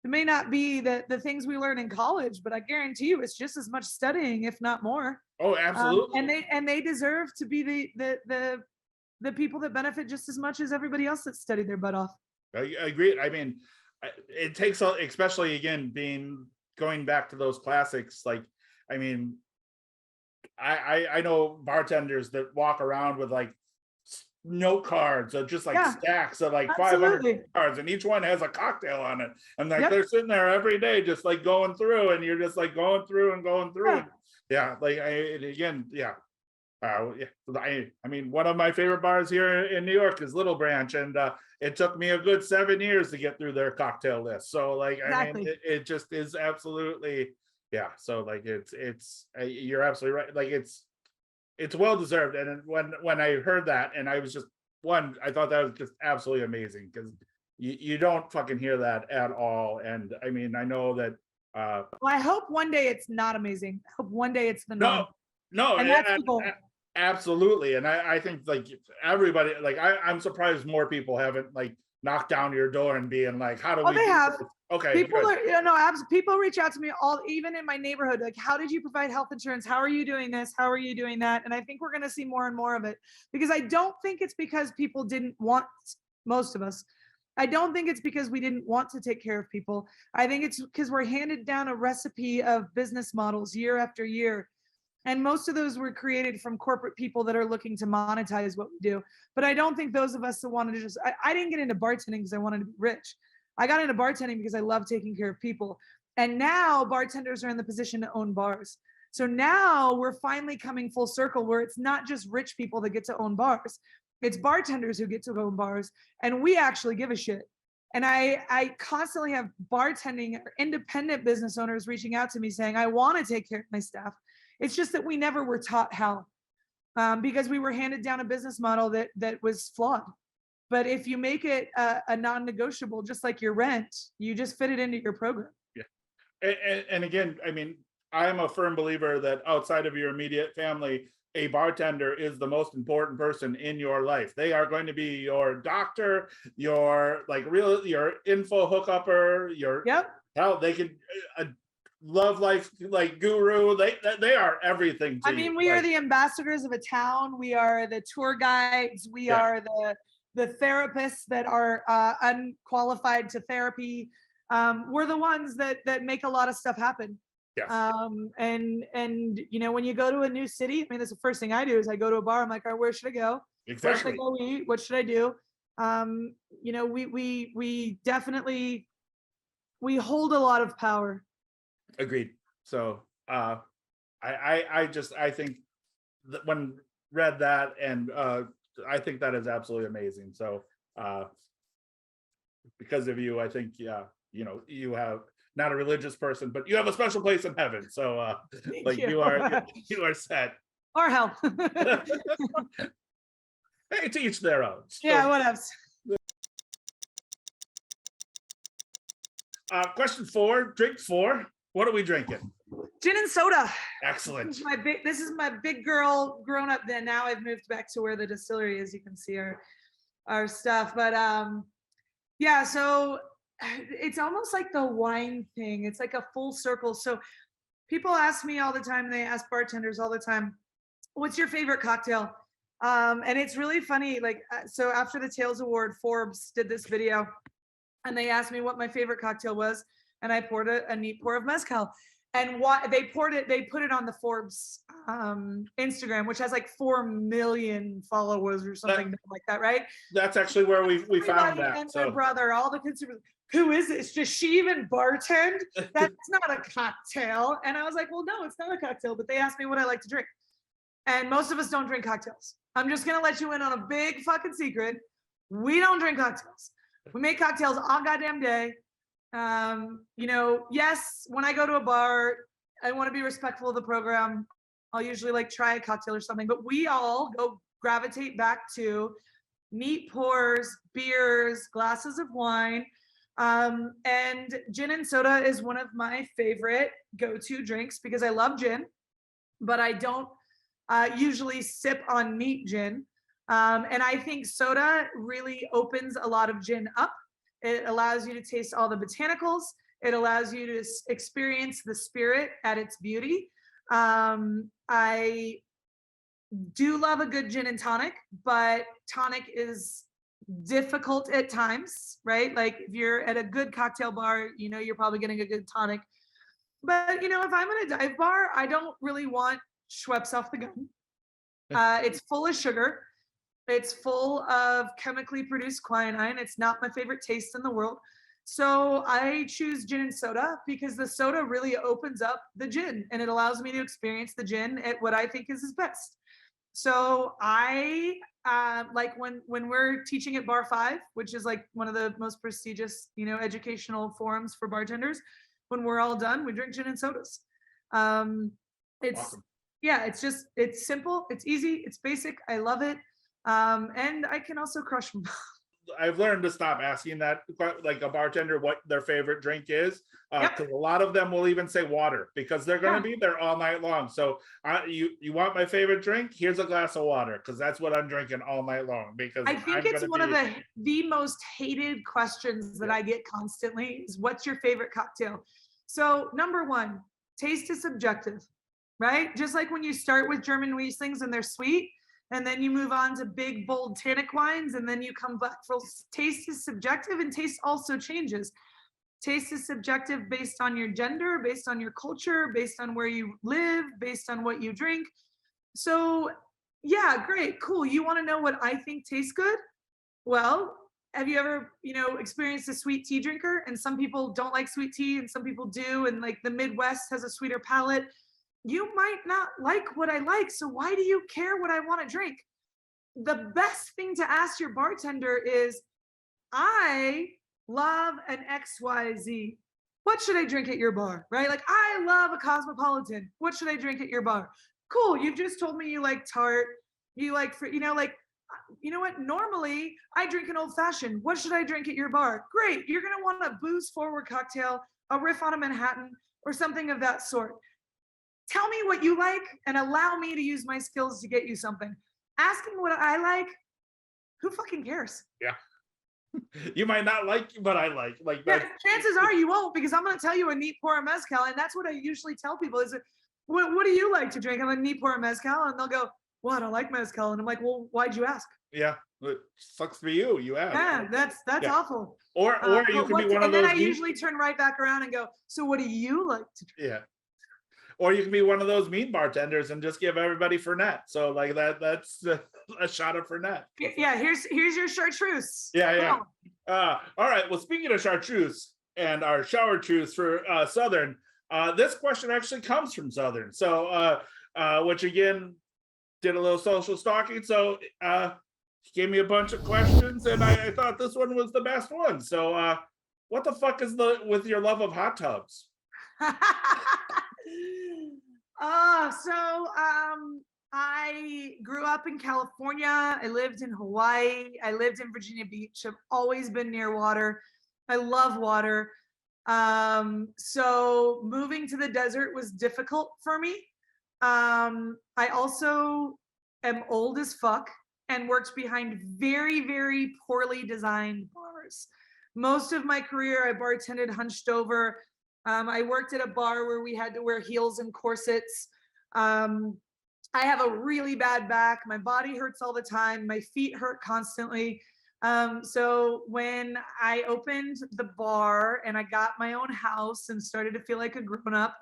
It may not be the things we learn in college, but I guarantee you it's just as much studying, if not more. Oh, absolutely. And they deserve to be the people that benefit just as much as everybody else that studied their butt off. I agree. I mean, it takes, especially again, going back to those classics. Like, I mean, I know bartenders that walk around with like note cards or just like stacks of like 500 cards, and each one has a cocktail on it, and like they're sitting there every day just like going through, and you're just like going through and going through. Yeah, I mean, one of my favorite bars here in New York is Little Branch, and it took me a good 7 years to get through their cocktail list. So, like, I mean, Exactly. it just is absolutely, yeah. So, like, it's you're absolutely right. Like, it's well deserved. And when I heard that, and I was just I thought that was just absolutely amazing because you don't fucking hear that at all. And I mean, I know that. Well, I hope one day it's not amazing. I hope one day it's the No, norm. no, And that's the goal. absolutely. And I think like everybody, like I'm surprised more people haven't like knocked down your door and being like, how do Oh, we they do have. this? Okay, People good. are, people reach out to me even in my neighborhood, like, how did you provide health insurance? How are you doing this? How are you doing that? And I think we're going to see more and more of it because I don't think it's because people didn't want, most of us, I don't think it's because we didn't want to take care of people. I think it's because we're handed down a recipe of business models year after year. And most of those were created from corporate people that are looking to monetize what we do. But I don't think those of us that wanted to just, I didn't get into bartending because I wanted to be rich. I got into bartending because I love taking care of people. And now bartenders are in the position to own bars. So now we're finally coming full circle where it's not just rich people that get to own bars. It's bartenders who get to own bars, and we actually give a shit. And I constantly have bartending or independent business owners reaching out to me saying, I want to take care of my staff. It's just that we never were taught how, because we were handed down a business model that was flawed. But if you make it a non-negotiable, just like your rent, you just fit it into your program. Yeah. And again, I mean, I'm a firm believer that outside of your immediate family, a bartender is the most important person in your life. They are going to be your doctor, your your info hookupper, your Yep. hell, they could love life like guru. They are everything to I you. mean, we are the ambassadors of a town. We are the tour guides. We are the therapists that are unqualified to therapy. We're the ones that make a lot of stuff happen. Yes. And when you go to a new city, I mean, that's the first thing I do is I go to a bar. I'm like, all right, where should I go? Exactly. Where should I go eat? What should I do? We definitely, we hold a lot of power. Agreed. So I think that when read that, and I think that is absolutely amazing. So because of you, I think you have not a religious person, but you have a special place in heaven. So like you are set. Or hell. Hey, to each their own. So, yeah, what else? Question 4, drink 4. What are we drinking? Gin and soda. Excellent. This is my big girl grown up. Then now I've moved back to where the distillery is. You can see our stuff. But yeah, so it's almost like the wine thing. It's like a full circle. So people ask me all the time, they ask bartenders all the time, what's your favorite cocktail? And it's really funny. Like, so after the Tales Award, Forbes did this video and they asked me what my favorite cocktail was. And I poured a neat pour of mezcal. And why they put it on the Forbes Instagram, which has like 4 million followers or something like that, right? That's actually where we found that. And their brother, all the consumers, who is this? Does she even bartend? That's not a cocktail. And I was like, well, no, it's not a cocktail. But they asked me what I like to drink. And most of us don't drink cocktails. I'm just gonna let you in on a big fucking secret. We don't drink cocktails. We make cocktails all goddamn day. Yes, when I go to a bar, I want to be respectful of the program. I'll usually like try a cocktail or something, but we all go gravitate back to neat pours, beers, glasses of wine. And gin and soda is one of my favorite go-to drinks because I love gin, but I don't usually sip on neat gin. And I think soda really opens a lot of gin up. It allows you to taste all the botanicals. It allows you to experience the spirit at its beauty. I do love a good gin and tonic, but tonic is difficult at times, right? Like if you're at a good cocktail bar, you're probably getting a good tonic. But, if I'm in a dive bar, I don't really want Schweppes off the gun. It's full of sugar. It's full of chemically produced quinine. It's not my favorite taste in the world. So I choose gin and soda because the soda really opens up the gin and it allows me to experience the gin at what I think is his best. So I like when we're teaching at Bar 5, which is like one of the most prestigious, educational forums for bartenders. When we're all done, we drink gin and sodas. It's Awesome. Yeah, it's simple, it's easy, it's basic. I love it. And I can also crush them. I've learned to stop asking that, like a bartender, what their favorite drink is, because a lot of them will even say water because they're going to be there all night long. So, you want my favorite drink? Here's a glass of water because that's what I'm drinking all night long. Because I think it's one of the most hated questions that I get constantly is, "What's your favorite cocktail?" So number one, taste is subjective, right? Just like when you start with German Rieslings and they're sweet, and then you move on to big, bold tannic wines, and then you come back for taste is subjective, and taste also changes. Taste is subjective based on your gender, based on your culture, based on where you live, based on what you drink. So, yeah, great, cool. You want to know what I think tastes good? Well, have you ever, experienced a sweet tea drinker? And some people don't like sweet tea, and some people do. And like the Midwest has a sweeter palate. You might not like what I like, so why do you care what I want to drink? The best thing to ask your bartender is, I love an XYZ. What should I drink at your bar? Right? Like, I love a Cosmopolitan. What should I drink at your bar? Cool. You've just told me you like tart. You like, you know what? Normally, I drink an old fashioned. What should I drink at your bar? Great. You're going to want a booze forward cocktail, a riff on a Manhattan, or something of that sort. Tell me what you like and allow me to use my skills to get you something. Asking what I like, who fucking cares? Yeah. You might not like what I like. Chances are you won't, because I'm going to tell you a neat pour of mezcal. And that's what I usually tell people is, what do you like to drink? I'm a neat pour of mezcal. And they'll go, well, I don't like mezcal. And I'm like, well, why'd you ask? Yeah. It sucks for you. You asked. Yeah, that's awful. Or you can be one of those. And then I usually turn right back around and go, so what do you like to drink? Yeah. Or you can be one of those mean bartenders and just give everybody Fernet. So like that's a shot of Fernet. Yeah, here's your chartreuse. Yeah. All right. Well, speaking of chartreuse and our shower truce for Southern, this question actually comes from Southern. So which again did a little social stalking. So he gave me a bunch of questions, and I thought this one was the best one. So what the fuck is with your love of hot tubs? I grew up in California. I lived in Hawaii. I lived in Virginia Beach. I've always been near water. I love water. So moving to the desert was difficult for me. I also am old as fuck and worked behind very, very poorly designed bars. Most of my career, I bartended hunched over. I worked at a bar where we had to wear heels and corsets. I have a really bad back. My body hurts all the time. My feet hurt constantly. So when I opened the bar and I got my own house and started to feel like a grown-up,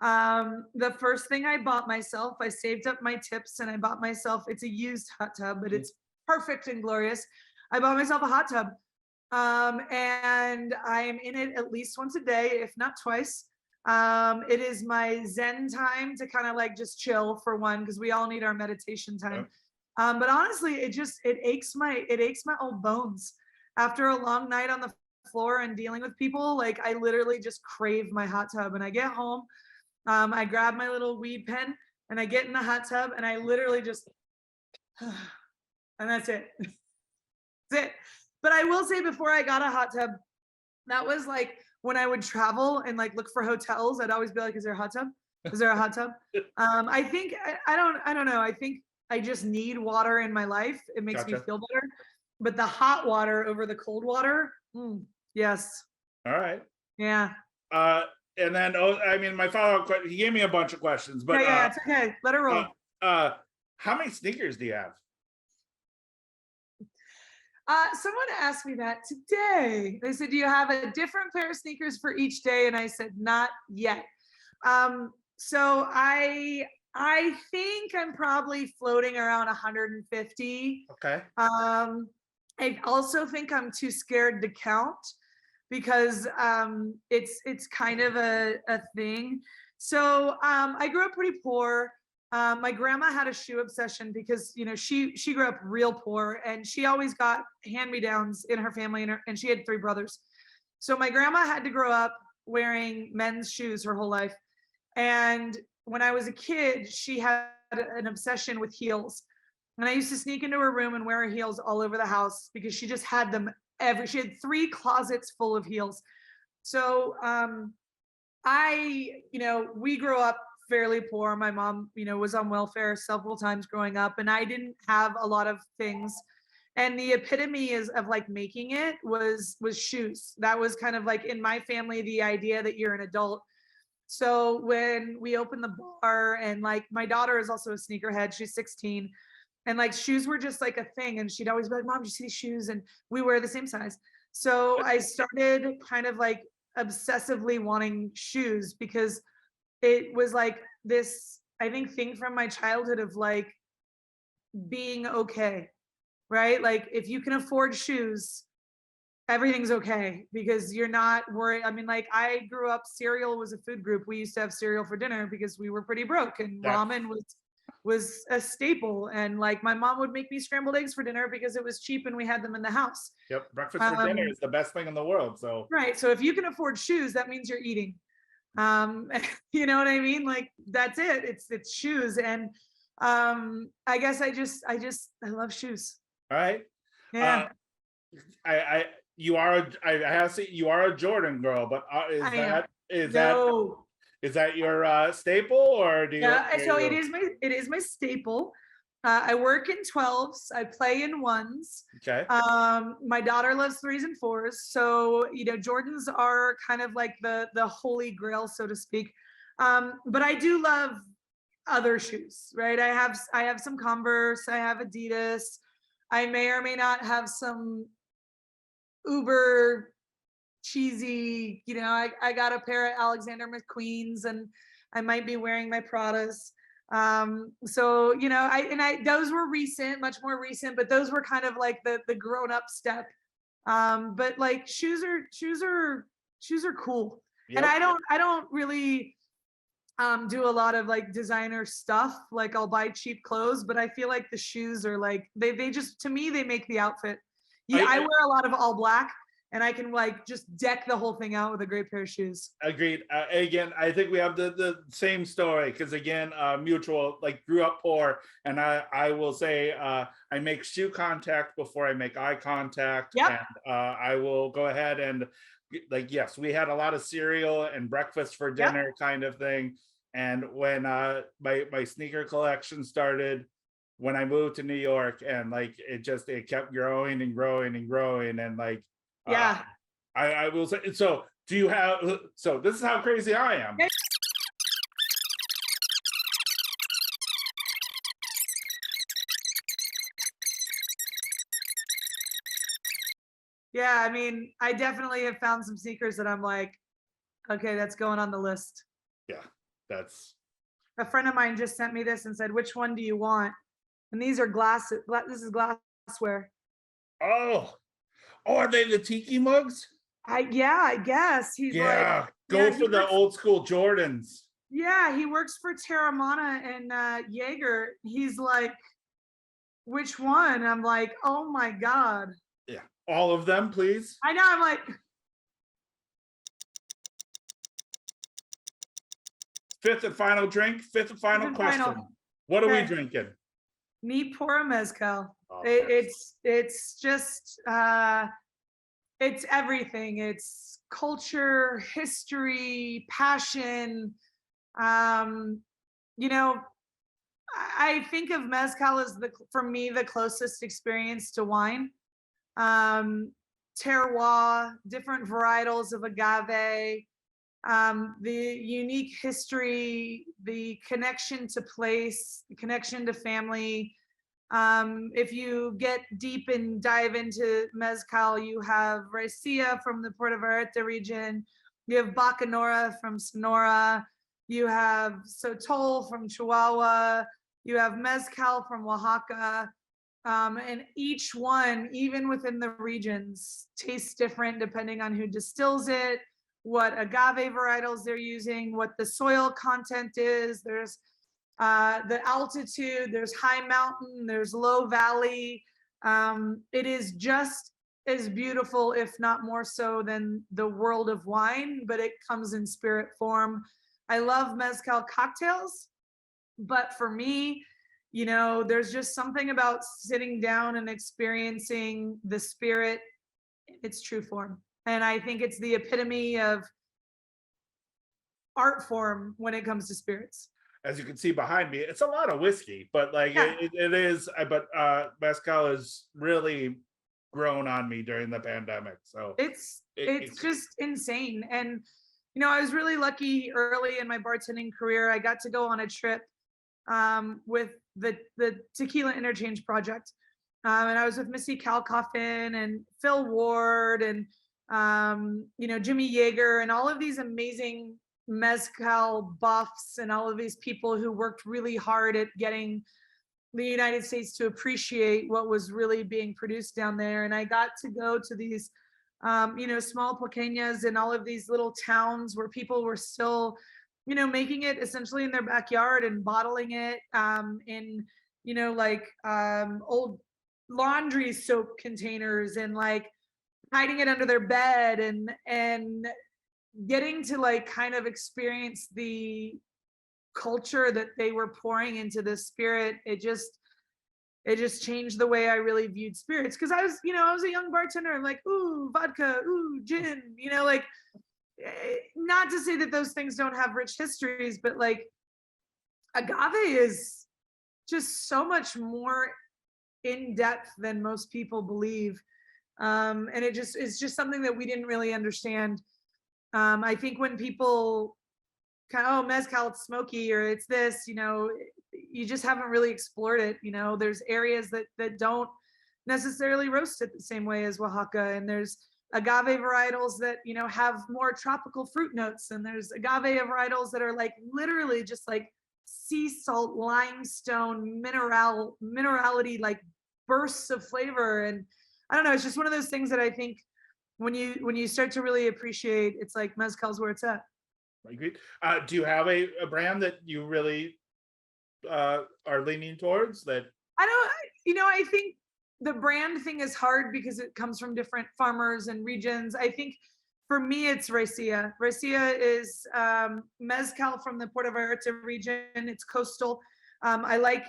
the first thing I bought myself, I saved up my tips and I bought myself, it's a used hot tub, but it's perfect and glorious. I bought myself a hot tub. And I am in it at least once a day, if not twice. It is my Zen time to kind of like just chill, for one, because we all need our meditation time. But honestly, it aches my old bones after a long night on the floor and dealing with people. Like, I literally just crave my hot tub. And I get home, I grab my little weed pen and I get in the hot tub and I literally just, and that's it. That's it. But I will say, before I got a hot tub, that was like when I would travel and like look for hotels, I'd always be like, is there a hot tub? Is there a hot tub? I think, I don't know. I think I just need water in my life. It makes me feel better. But the hot water over the cold water, yes. All right. Yeah. And then, I mean, my follow-up question, he gave me a bunch of questions, but yeah, it's okay. Let her roll. How many sneakers do you have? Someone asked me that today. They said, do you have a different pair of sneakers for each day? And I said, not yet. So I think I'm probably floating around 150. Okay. I also think I'm too scared to count because it's kind of a thing. So I grew up pretty poor. My grandma had a shoe obsession because, you know, she grew up real poor and she always got hand-me-downs in her family, and she had 3 brothers. So my grandma had to grow up wearing men's shoes her whole life. And when I was a kid, she had an obsession with heels. And I used to sneak into her room and wear her heels all over the house because she just had them she had 3 closets full of heels. So you know, we grew up fairly poor. My mom, you know, was on welfare several times growing up, and I didn't have a lot of things. And the epitome of like making it was shoes. That was kind of like in my family, the idea that you're an adult. So when we opened the bar, and like my daughter is also a sneakerhead, she's 16, and like shoes were just like a thing. And she'd always be like, Mom, do you see these shoes? And we wear the same size. So I started kind of like obsessively wanting shoes because it was like this, I think, thing from my childhood of like being okay, right? Like if you can afford shoes, everything's okay because you're not worried. I mean, like I grew up, cereal was a food group. We used to have cereal for dinner because we were pretty broke, and ramen was a staple. And like my mom would make me scrambled eggs for dinner because it was cheap and we had them in the house. Yep, breakfast for dinner is the best thing in the world. So right. So if you can afford shoes, that means you're eating. You know what I mean? Like that's it. It's shoes. And I guess I love shoes. all right. Yeah. I you are I have to say you are a Jordan girl, but is that your staple, or do you? Yeah, so it is my staple. I work in 12s. I play in 1s. Okay. My daughter loves 3s and 4s. So, you know, Jordans are kind of like the holy grail, so to speak. But I do love other shoes, right? I have some Converse, I have Adidas. I may or may not have some uber cheesy, you know, I got a pair of Alexander McQueen's, and I might be wearing my Pradas. So, you know, those were recent, much more recent, but those were kind of like the grown up step. But like shoes are cool. Yep. And I don't really do a lot of like designer stuff. Like I'll buy cheap clothes, but I feel like the shoes are like they just, to me, they make the outfit. Yeah, I wear a lot of all black, and I can like just deck the whole thing out with a great pair of shoes. Agreed. Again, I think we have the same story because again, mutual, like grew up poor, and I will say I make shoe contact before I make eye contact. Yep. And I will go ahead and like, yes, we had a lot of cereal and breakfast for dinner. Yep. Kind of thing. And when my sneaker collection started, when I moved to New York, and like it kept growing and growing and growing, and like yeah, I will say. So do you have? So this is how crazy I am. Yeah, I mean, I definitely have found some sneakers that I'm like, okay, that's going on the list. Yeah, that's. A friend of mine just sent me this and said, "Which one do you want?" And these are this is glassware. Oh, are they the tiki mugs? I guess he's like, go for the old school Jordans. Yeah, he works for Terramana and Jaeger. He's like, which one? I'm like, oh my God. Yeah, all of them, please. I know. I'm like, fifth and final drink, fifth and final question. What are we drinking? Me pura mezcal. Oh, it's just it's everything. It's culture, history, passion. You know, I think of mezcal as for me the closest experience to wine. Terroir, different varietals of agave, the unique history, the connection to place, the connection to family. If you get deep and dive into mezcal, you have Raicilla from the Puerto Vallarta region, you have Bacanora from Sonora, you have Sotol from Chihuahua, you have mezcal from Oaxaca. And each one, even within the regions, tastes different depending on who distills it, what agave varietals they're using, what the soil content is. There's the altitude, there's high mountain, there's low valley. It is just as beautiful, if not more so, than the world of wine, but it comes in spirit form. I love mezcal cocktails, but for me, there's just something about sitting down and experiencing the spirit in its true form. And I think it's the epitome of art form when it comes to spirits. As you can see behind me, it's a lot of whiskey, but like Yeah. it is. But mezcal has really grown on me during the pandemic. So It's just insane. And I was really lucky early in my bartending career. I got to go on a trip with the Tequila Interchange Project, and I was with Missy Kalkofen and Phil Ward and Jimmy Yeager and all of these amazing mezcal buffs and all of these people who worked really hard at getting the United States to appreciate what was really being produced down there. And I got to go to these small pequeñas in all of these little towns where people were still making it essentially in their backyard and bottling it in old laundry soap containers and like hiding it under their bed and getting to like kind of experience the culture that they were pouring into this spirit. It just changed the way I really viewed spirits, because I was a young bartender. I'm like, ooh, vodka, ooh, gin, like, not to say that those things don't have rich histories, but like agave is just so much more in depth than most people believe. And it's just something that we didn't really understand. I think when people kind of, mezcal, it's smoky, or it's this, you just haven't really explored it. There's areas that don't necessarily roast it the same way as Oaxaca, and there's agave varietals that have more tropical fruit notes, and there's agave varietals that are like literally just like sea salt, limestone, minerality, like bursts of flavor. And I don't know, it's just one of those things that I think when you start to really appreciate, it's like mezcal's where it's at. Agreed. Do you have a brand that you really are leaning towards? That I think the brand thing is hard because it comes from different farmers and regions. I think for me, it's Raicilla. Raicilla is mezcal from the Puerto Vallarta region. It's coastal. I like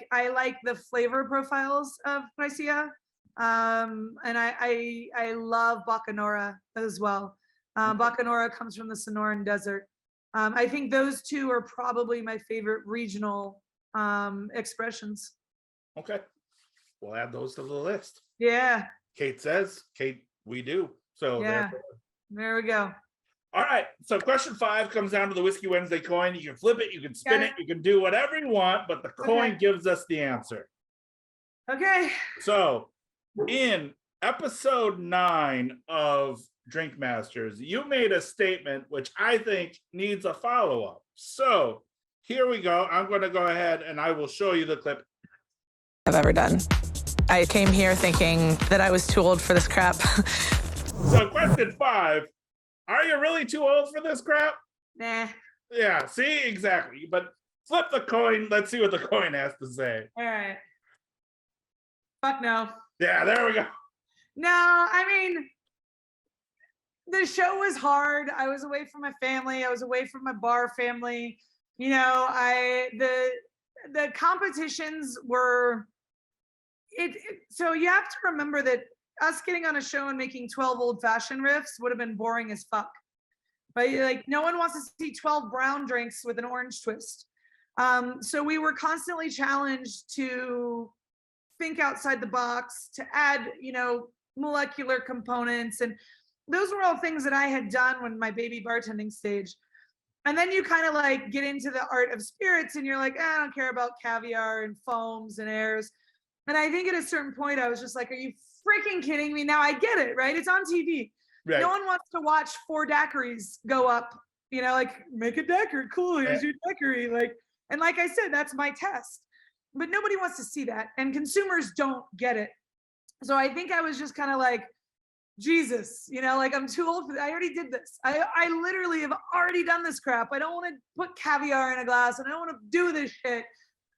the flavor profiles of Raicilla. And I love Bacanora as well. Bacanora comes from the Sonoran Desert. I think those two are probably my favorite regional expressions. Okay, we'll add those to the list. Yeah. Kate says, Kate, we do. So yeah, there we go. All right. So question 5 comes down to the Whiskey Wednesday coin. You can flip it, you can spin it, you can do whatever you want, but the coin gives us the answer. Okay. So in episode 9 of Drink Masters, you made a statement which I think needs a follow-up. So here we go. I'm going to go ahead and I will show you the clip I've ever done. I came here thinking that I was too old for this crap. So question 5, are you really too old for this crap? Nah. Yeah, see, exactly. But flip the coin. Let's see what the coin has to say. All right. Fuck no. Yeah, there we go. No, I mean, the show was hard. I was away from my family. I was away from my bar family. The competitions were so you have to remember that us getting on a show and making 12 old fashioned riffs would have been boring as fuck. But like, no one wants to see 12 brown drinks with an orange twist. So we were constantly challenged to think outside the box, to add, molecular components. And those were all things that I had done when my baby bartending stage. And then you kind of like get into the art of spirits and you're like, I don't care about caviar and foams and airs. And I think at a certain point, I was just like, are you freaking kidding me? Now I get it, right? It's on TV. Right. No one wants to watch 4 daiquiris go up, like make a daiquiri. Cool, here's your daiquiri. And like I said, that's my test. But nobody wants to see that. And consumers don't get it. So I think I was just kind of like, Jesus, I'm too old for that. I already did this. I literally have already done this crap. I don't want to put caviar in a glass and I don't want to do this shit.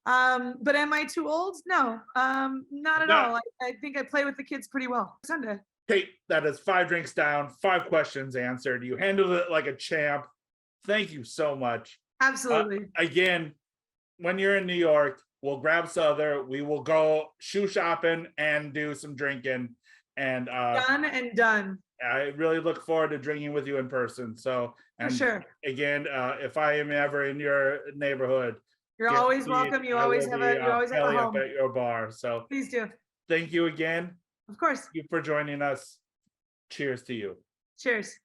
But am I too old? No, not at No. all. I think I play with the kids pretty well. Sunday. Kate, that is 5 drinks down, 5 questions answered. You handled it like a champ. Thank you so much. Absolutely. Again, when you're in New York, we'll grab Souther. We will go shoe shopping and do some drinking. And Done and done. I really look forward to drinking with you in person. So, For and sure. again, if I am ever in your neighborhood, You're always guaranteed welcome. You I always will have be, a belly up home. at your bar. So Please do. thank you again. Of course. Thank you for joining us. Cheers to you. Cheers.